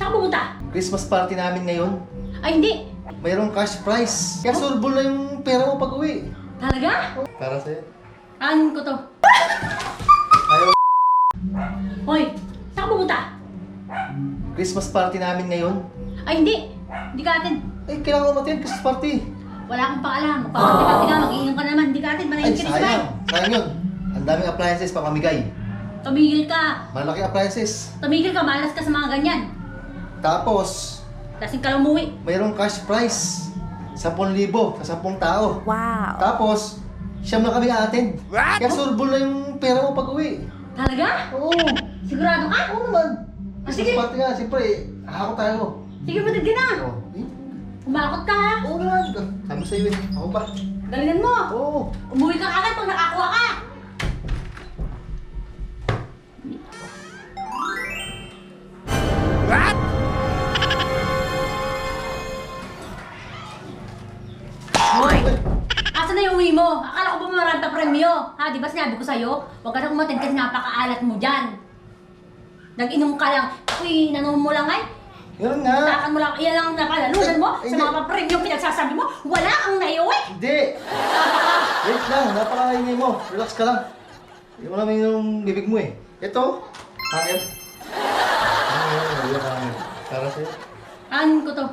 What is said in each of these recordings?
Saan ka pupunta? Christmas party namin ngayon. Ay, hindi. Mayroong cash prize. Kaya surbol na yung pera mo pag uwi. Talaga? Para sa'yo. Anin ko to. Ayaw. Hoy, saan ka pupunta? Christmas party namin ngayon. Ay, hindi. Hindi ka atin. Ay, kailangan ko matin Christmas party. Wala akong paalam. Magpapati ka, mag-iinom ka na naman. Hindi ka atin. Ay, Manayin ka rin sabay. sayang. Sayang yun. Ang daming appliances pa pamigay. Tumigil ka. Malaki appliances. Tumigil ka. Malas ka sa mga ganyan. Tapos, Lasing ka lang umuwi. mayroong cash prize. 10,000 sa 10 tao. Wow. Tapos, siyam na kami atin. Kaya surbol na yung pera mo pag uwi. Talaga? Oo. Sigurado ka? Oo naman. Ah, sige. Christmas party nga. Siyempre, hahako tayo. Sige, batid ka na. Oo. Eh, Umakot ka ha. Oo naman. Sabi sa'yo eh. Ako ba? Galingan mo. Oo. Umuwi ka agad pag nakakuha ka. Hoy! Asa na yung uwi mo? Akala ko ba marami pa premyo? Ha, di ba sinabi ko sa'yo? Huwag ka na umatid kasi napakaalat mo dyan. Nag-inom ka lang. Uy, nanom mo lang ay. Ganun nga. Takan mo lang. Iyan lang ang napalalunan mo. Ay, Sa hindi. mga premyo pinagsasabi mo, wala kang naiuwi. Hindi. Wait lang. Napakaingay mo. Relax ka lang. Hindi mo namin yung bibig mo eh. Ito. Hangin. Hangin. Para sa'yo. Anin ko to.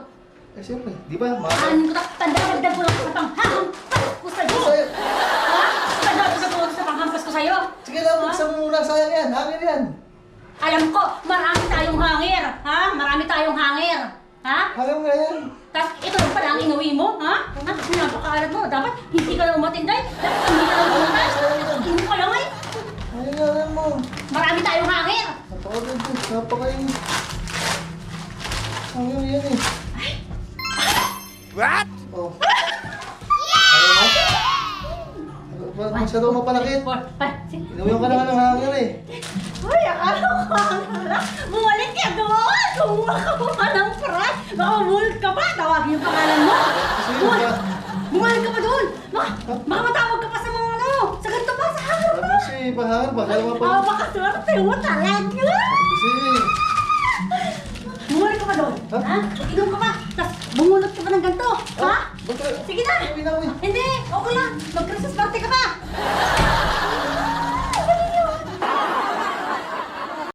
Eh, siyempre. Di ba? Mga... Anin ko to. Tanda-tanda ko lang sa panghampas ko sa'yo. Sa'yo. Ha? Tanda-tanda ko lang sa panghampas ko sa'yo. Sige lang. Buksan mo muna. Sayang yan. Hangin yan. Alam ko, marami tayong hangir. Ha? Marami tayong hangir. Ha? Hangin nga yan. Tapos ito lang pala ang inuwi mo, ha? Ha? Napakaalat mo. Dapat hindi ka lang umatinday. Dapat hindi ka lang umatay. Hindi ka lang ay. Hangin nga yan mo. Marami tayong hangir. Napakagod eh. Napakaingay. Hangin yan eh. What? Oh. Ayaw mo? Masyado mapalakit. 4, 5, 6. Inuwi ka na nga ng hangin eh. Uy, akala ko bumalik ka doon! Kumuha ka pa ng frat! Baka bulit ka pa! Tawagin yung pangalan mo! Bumalik ka pa doon! Baka matawag ka pa sa mga ano! Sa ganito pa! Sa hangar pa! Kasi bahar ba? Kaya mo pa. Baka swerte mo talaga! Kasi. Bumalik ka pa doon! Ha? Ha? Inom ka pa! Tapos bumunot ka pa ng ganito! Ha? Bakit? Sige na! Uwi na uwi. Hindi! Okay lang!